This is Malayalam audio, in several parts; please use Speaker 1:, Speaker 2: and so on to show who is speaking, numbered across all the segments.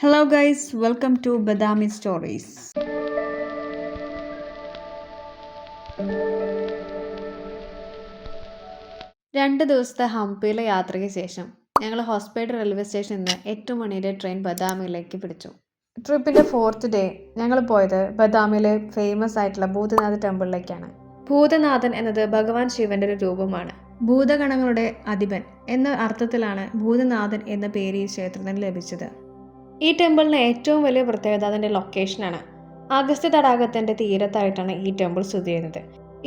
Speaker 1: Hello guys, welcome to Badami Stories. 2 ദിവസത്തെ ഹംപിയിലെ യാത്രയ്ക്ക് ശേഷം ഞങ്ങൾ ഹോസ്പേട്ട് റെയിൽവേ സ്റ്റേഷനിൽ നിന്ന് 8 മണിയുടെ ട്രെയിൻ ബദാമിയിലേക്ക് പിടിച്ചു. ട്രിപ്പിൻ്റെ 4th ഡേ ഞങ്ങൾ പോയത് ബദാമിയിലെ ഫേമസ് ആയിട്ടുള്ള ഭൂതനാഥ് ടെമ്പിളിലേക്കാണ്. ഭൂതനാഥൻ എന്നത് ഭഗവാൻ ശിവന്റെ ഒരു രൂപമാണ്. ഭൂതഗണങ്ങളുടെ അധിപൻ എന്ന അർത്ഥത്തിലാണ് ഭൂതനാഥൻ എന്ന പേര് ഈ ക്ഷേത്രത്തിന് ലഭിച്ചത്. ഈ ടെമ്പിളിന് ഏറ്റവും വലിയ പ്രത്യേകത അതിൻ്റെ ലൊക്കേഷനാണ്. അഗസ്ത്യ തടാകത്തിൻ്റെ തീരത്തായിട്ടാണ് ഈ ടെമ്പിൾ സ്ഥിതി ചെയ്യുന്നത്.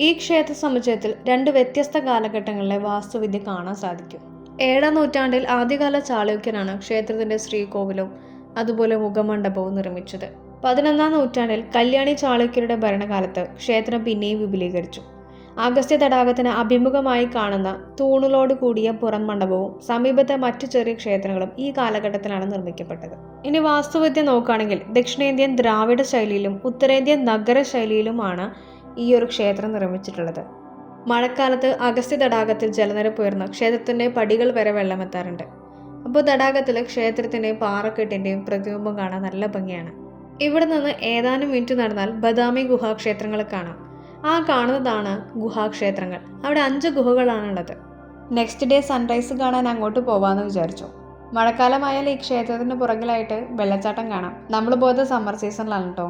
Speaker 1: ഈ ക്ഷേത്ര സമുച്ചയത്തിൽ 2 വ്യത്യസ്ത കാലഘട്ടങ്ങളിലെ വാസ്തുവിദ്യ കാണാൻ സാധിക്കും. 7ാം നൂറ്റാണ്ടിൽ ആദ്യകാല ചാളുക്യനാണ് ക്ഷേത്രത്തിൻ്റെ ശ്രീകോവിലും അതുപോലെ മുഖമണ്ഡപവും നിർമ്മിച്ചത്. 11ാം നൂറ്റാണ്ടിൽ കല്യാണി ചാളുക്യരുടെ ഭരണകാലത്ത് ക്ഷേത്രം പിന്നെയും വിപുലീകരിച്ചു. അഗസ്ത്യ തടാകത്തിന് അഭിമുഖമായി കാണുന്ന തൂണുകളോട് കൂടിയ പുറം മണ്ഡപവും സമീപത്തെ മറ്റു ചെറിയ ക്ഷേത്രങ്ങളും ഈ കാലഘട്ടത്തിലാണ് നിർമ്മിക്കപ്പെട്ടത്. ഇനി വാസ്തുവിദ്യ നോക്കുകയാണെങ്കിൽ ദക്ഷിണേന്ത്യൻ ദ്രാവിഡ ശൈലിയിലും ഉത്തരേന്ത്യൻ നഗര ശൈലിയിലുമാണ് ഈ ഒരു ക്ഷേത്രം നിർമ്മിച്ചിട്ടുള്ളത്. മഴക്കാലത്ത് അഗസ്ത്യ തടാകത്തിൽ ജലനിരപ്പ് ഉയർന്ന് ക്ഷേത്രത്തിൻ്റെ പടികൾ വരെ വെള്ളമെത്താറുണ്ട്. അപ്പോൾ തടാകത്തിൽ ക്ഷേത്രത്തിൻ്റെയും പാറക്കെട്ടിൻ്റെയും പ്രതിബിംബം കാണാൻ നല്ല ഭംഗിയാണ്. ഇവിടെ നിന്ന് ഏതാനും മിനിറ്റ് നടന്നാൽ ബദാമി ഗുഹാക്ഷേത്രങ്ങൾ കാണാം. ആ കാണുന്നതാണ് ഗുഹാക്ഷേത്രങ്ങൾ. അവിടെ 5 ഗുഹകളാണുള്ളത്. നെക്സ്റ്റ് ഡേ സൺറൈസ് കാണാൻ അങ്ങോട്ട് പോവാമെന്ന് വിചാരിച്ചു. മഴക്കാലമായാൽ ഈ ക്ഷേത്രത്തിന് പുറകിലായിട്ട് വെള്ളച്ചാട്ടം കാണാം. നമ്മൾ പോയത് സമ്മർ സീസണിലാണ് കേട്ടോ.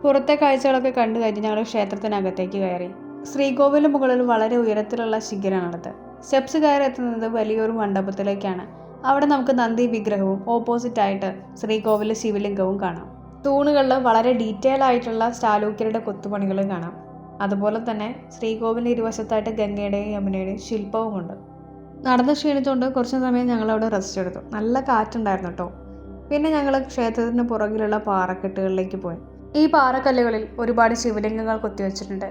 Speaker 1: പുറത്തെ കാഴ്ചകളൊക്കെ കണ്ടു കഴിഞ്ഞ് ഞങ്ങൾ ക്ഷേത്രത്തിനകത്തേക്ക് കയറി. ശ്രീകോവിലിന് മുകളിൽ വളരെ ഉയരത്തിലുള്ള ശിഖരമാണുള്ളത്. സ്റ്റെപ്സ് കയറി എത്തുന്നത് വലിയൊരു മണ്ഡപത്തിലേക്കാണ്. അവിടെ നമുക്ക് നന്ദി വിഗ്രഹവും ഓപ്പോസിറ്റായിട്ട് ശ്രീകോവിലെ ശിവലിംഗവും കാണാം. തൂണുകളിൽ വളരെ ഡീറ്റെയിൽ ആയിട്ടുള്ള ചാലൂക്യരുടെ കൊത്തുപണികളും കാണാം. അതുപോലെ തന്നെ ശ്രീകോവിലിൻ്റെ ഇരുവശത്തായിട്ട് ഗംഗയുടെയും യമുനയുടെയും ശില്പവുമുണ്ട്. നടന്ന് ക്ഷീണിച്ചുകൊണ്ട് കുറച്ച് സമയം ഞങ്ങളവിടെ റെസ്റ്റ് എടുത്തു. നല്ല കാറ്റുണ്ടായിരുന്നു കേട്ടോ. പിന്നെ ഞങ്ങൾ ക്ഷേത്രത്തിന് പുറകിലുള്ള പാറക്കെട്ടുകളിലേക്ക് പോയി. ഈ പാറക്കല്ലുകളിൽ ഒരുപാട് ശിവലിംഗങ്ങൾ കൊത്തിവെച്ചിട്ടുണ്ട്.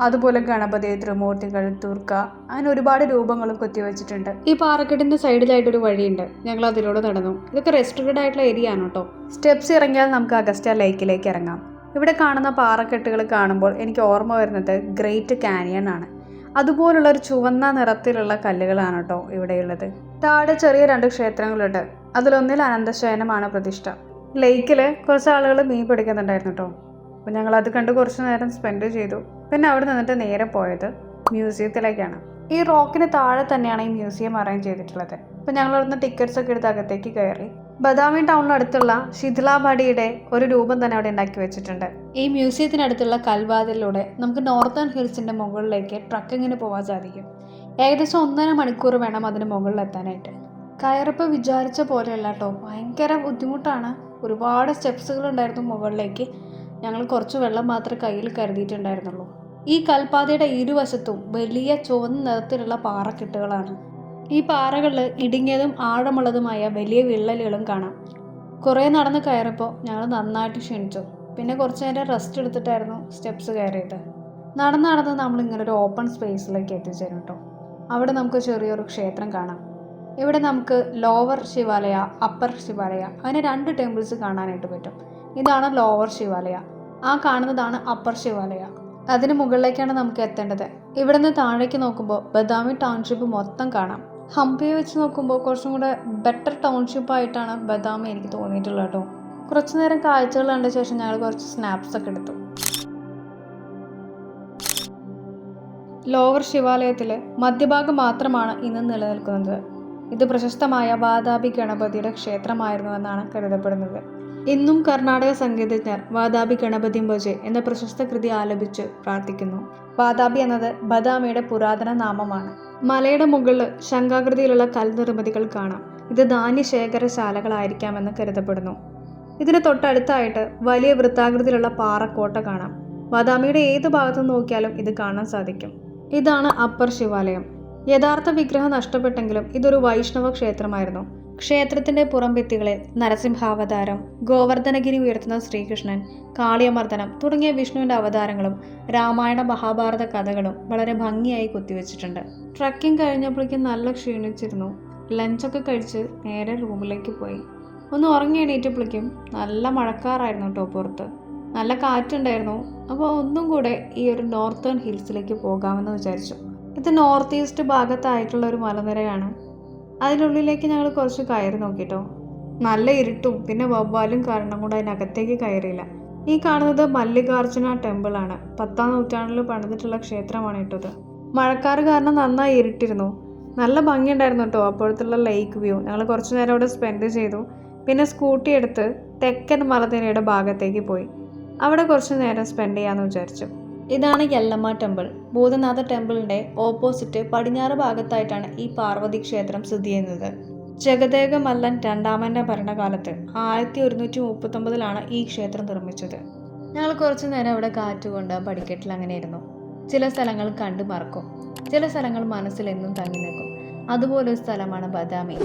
Speaker 1: അതുപോലെ ഗണപതി, ത്രിമൂർത്തികൾ, ദുർഗ, അങ്ങനെ ഒരുപാട് രൂപങ്ങളും കൊത്തിവെച്ചിട്ടുണ്ട്. ഈ പാറക്കെട്ടിൻ്റെ സൈഡിലായിട്ടൊരു വഴിയുണ്ട്. ഞങ്ങൾ അതിലൂടെ നടന്നു. ഇതൊക്കെ റെസ്ട്രിക്റ്റഡ് ആയിട്ടുള്ള ഏരിയ ആണ് കേട്ടോ. സ്റ്റെപ്സ് ഇറങ്ങിയാൽ നമുക്ക് അഗസ്ത്യ ലേക്കിലേക്ക് ഇറങ്ങാം. ഇവിടെ കാണുന്ന പാറക്കെട്ടുകൾ കാണുമ്പോൾ എനിക്ക് ഓർമ്മ വരുന്നത് ഗ്രേറ്റ് കാനിയൻ ആണ്. അതുപോലുള്ള ഒരു ചുവന്ന നിറത്തിലുള്ള കല്ലുകളാണ് കേട്ടോ ഇവിടെയുള്ളത്. താഴെ ചെറിയ 2 ക്ഷേത്രങ്ങളുണ്ട്. അതിലൊന്നിൽ അനന്തശയനമാണ് പ്രതിഷ്ഠ. ലേക്കിൽ കുറച്ച് ആളുകൾ മീൻ പിടിക്കുന്നുണ്ടായിരുന്നു കേട്ടോ. അപ്പോൾ ഞങ്ങൾ അത് കണ്ട് കുറച്ച് നേരം സ്പെൻഡ് ചെയ്തു. പിന്നെ അവിടെ നിന്നിട്ട് നേരെ പോയത് മ്യൂസിയത്തിലേക്കാണ്. ഈ റോക്കിന് താഴെ തന്നെയാണ് ഈ മ്യൂസിയം അറേഞ്ച് ചെയ്തിട്ടുള്ളത്. അപ്പോൾ ഞങ്ങൾ അവിടുന്ന് ടിക്കറ്റ്സ് ഒക്കെ എടുത്ത് അകത്തേക്ക് കയറി. ബദാമി ടൗണിനടുത്തുള്ള ശിഥിലാബാഡിയുടെ ഒരു രൂപം തന്നെ അവിടെ ഉണ്ടാക്കി വെച്ചിട്ടുണ്ട്. ഈ മ്യൂസിയത്തിനടുത്തുള്ള കൽവാതിലൂടെ നമുക്ക് നോർത്തേൺ ഹിൽസിൻ്റെ മുകളിലേക്ക് ട്രക്കിങ്ങിന് പോകാൻ സാധിക്കും. ഏകദേശം 1.5 മണിക്കൂർ വേണം അതിന് മുകളിലെത്താനായിട്ട്. കയറിപ്പ് വിചാരിച്ച പോലെയല്ല കേട്ടോ, ഭയങ്കര ബുദ്ധിമുട്ടാണ്. ഒരുപാട് സ്റ്റെപ്സുകളുണ്ടായിരുന്നു മുകളിലേക്ക്. ഞങ്ങൾ കുറച്ച് വെള്ളം മാത്രമേ കയ്യിൽ കരുതിയിട്ടുണ്ടായിരുന്നുള്ളൂ. ഈ കൽപ്പാതയുടെ ഇരുവശത്തും വലിയ ചുവന്ന നിറത്തിലുള്ള പാറക്കെട്ടുകളാണ്. ഈ പാറകളിൽ ഇടുങ്ങിയതും ആഴമുള്ളതുമായ വലിയ വിള്ളലുകളും കാണാം. കുറേ നടന്ന് കയറിയപ്പോൾ ഞങ്ങൾ നന്നായിട്ട് ക്ഷീണിച്ചു. പിന്നെ കുറച്ച് നേരം റെസ്റ്റ് എടുത്തിട്ടായിരുന്നു സ്റ്റെപ്സ് കയറിയത്. നടന്ന് നമ്മളിങ്ങനെ ഒരു ഓപ്പൺ സ്പേസിലേക്ക് എത്തിച്ചേരും കേട്ടോ. അവിടെ നമുക്ക് ചെറിയൊരു ക്ഷേത്രം കാണാം. ഇവിടെ നമുക്ക് ലോവർ ശിവാലയ, അപ്പർ ശിവാലയ, അങ്ങനെ 2 ടെമ്പിൾസ് കാണാനായിട്ട് പറ്റും. ഇതാണ് ലോവർ ശിവാലയ, ആ കാണുന്നതാണ് അപ്പർ ശിവാലയ. അതിന് മുകളിലേക്കാണ് നമുക്ക് എത്തേണ്ടത്. ഇവിടെ നിന്ന് താഴേക്ക് നോക്കുമ്പോൾ ബദാമി ടൗൺഷിപ്പ് മൊത്തം കാണാം. ഹംപിയെ വെച്ച് നോക്കുമ്പോൾ കുറച്ചും കൂടെ ബെറ്റർ ടൗൺഷിപ്പായിട്ടാണ് ബദാമി എനിക്ക് തോന്നിയിട്ടുള്ളത് കേട്ടോ. കുറച്ചു നേരം കാഴ്ചകൾ കണ്ട ശേഷം ഞങ്ങൾ കുറച്ച് സ്നാപ്സ് ഒക്കെ എടുത്തു. ലോവർ ശിവാലയത്തിൽ മധ്യഭാഗം മാത്രമാണ് ഇന്ന് നിലനിൽക്കുന്നത്. ഇത് പ്രശസ്തമായ വാതാപി ഗണപതിയുടെ ക്ഷേത്രമായിരുന്നുവെന്നാണ് കരുതപ്പെടുന്നത്. ഇന്നും കർണാടക സംഗീതജ്ഞർ വാതാപി ഗണപതി ഭജെ എന്ന പ്രശസ്ത കൃതി ആലപിച്ച് പ്രാർത്ഥിക്കുന്നു. വാതാപി എന്നത് ബദാമിയുടെ പുരാതന നാമമാണ്. മലയുടെ മുകളിൽ ശംഖാകൃതിയിലുള്ള കൽനിർമ്മിതികൾ കാണാം. ഇത് ധാന്യശേഖരശാലകളായിരിക്കാമെന്ന് കരുതപ്പെടുന്നു. ഇതിന് തൊട്ടടുത്തായിട്ട് വലിയ വൃത്താകൃതിയിലുള്ള പാറക്കോട്ട കാണാം. ബദാമിയുടെ ഏത് ഭാഗത്തു നോക്കിയാലും ഇത് കാണാൻ സാധിക്കും. ഇതാണ് അപ്പർ ശിവാലയം. യഥാർത്ഥ വിഗ്രഹം നഷ്ടപ്പെട്ടെങ്കിലും ഇതൊരു വൈഷ്ണവ ക്ഷേത്രമായിരുന്നു. ക്ഷേത്രത്തിൻ്റെ പുറംഭിത്തികളിൽ നരസിംഹാവതാരം, ഗോവർദ്ധനഗിരി ഉയർത്തുന്ന ശ്രീകൃഷ്ണൻ, കാളിയമർദ്ദനം തുടങ്ങിയ വിഷ്ണുവിൻ്റെ അവതാരങ്ങളും രാമായണ മഹാഭാരത കഥകളും വളരെ ഭംഗിയായി കുത്തിവെച്ചിട്ടുണ്ട്. ട്രക്കിംഗ് കഴിഞ്ഞപ്പോഴേക്കും നല്ല ക്ഷീണിച്ചിരുന്നു. ലഞ്ചൊക്കെ കഴിച്ച് നേരെ റൂമിലേക്ക് പോയി. ഒന്ന് ഉറങ്ങി എണീറ്റപ്പോഴേക്കും നല്ല മഴക്കാറായിരുന്നു കേട്ടോ പുറത്ത്. നല്ല കാറ്റുണ്ടായിരുന്നു. അപ്പോൾ ഒന്നും കൂടെ ഈ ഒരു നോർത്തേൺ ഹിൽസിലേക്ക് പോകാമെന്ന് വിചാരിച്ചു. ഇത് നോർത്ത് ഈസ്റ്റ് ഭാഗത്തായിട്ടുള്ള ഒരു മലനിരയാണ്. അതിനുള്ളിലേക്ക് ഞങ്ങൾ കുറച്ച് കയറി നോക്കിട്ടോ. നല്ല ഇരുട്ടും പിന്നെ വവ്വാലും കാരണം കൊണ്ട് അതിനകത്തേക്ക് കയറിയില്ല. ഈ കാണുന്നത് മല്ലികാർജുന ടെമ്പിളാണ്. 10ാം നൂറ്റാണ്ടിൽ പണിതിട്ടുള്ള ക്ഷേത്രമാണ് ഇട്ടത്. മഴക്കാറ് കാരണം നന്നായി ഇരുട്ടിരുന്നു. നല്ല ഭംഗിയുണ്ടായിരുന്നു കേട്ടോ അപ്പോഴത്തുള്ള ലേക്ക് വ്യൂ. ഞങ്ങൾ കുറച്ചു നേരം അവിടെ സ്പെൻഡ് ചെയ്തു. പിന്നെ സ്കൂട്ടി എടുത്ത് തെക്കൻ മലനിരയുടെ ഭാഗത്തേക്ക് പോയി. അവിടെ കുറച്ചു നേരം സ്പെൻഡ് ചെയ്യാമെന്ന് വിചാരിച്ചു. ഇതാണ് യെല്ലമ്മ ടെമ്പിൾ. ഭൂതനാഥ ടെമ്പിളിൻ്റെ ഓപ്പോസിറ്റ് പടിഞ്ഞാറ് ഭാഗത്തായിട്ടാണ് ഈ പാർവതി ക്ഷേത്രം സ്ഥിതി ചെയ്യുന്നത്. ജഗദേക മല്ലൻ രണ്ടാമൻ്റെ ഭരണകാലത്ത് 1139 ഈ ക്ഷേത്രം നിർമ്മിച്ചത്. ഞങ്ങൾ കുറച്ചു നേരം അവിടെ കാറ്റുകൊണ്ട് പടിക്കെട്ടിൽ അങ്ങനെ ഇരുന്നു. ചില സ്ഥലങ്ങൾ കണ്ടു മറക്കും, ചില സ്ഥലങ്ങൾ മനസ്സിൽ എന്നും തങ്ങി നിൽക്കും. അതുപോലൊരു സ്ഥലമാണ് ബദാമി.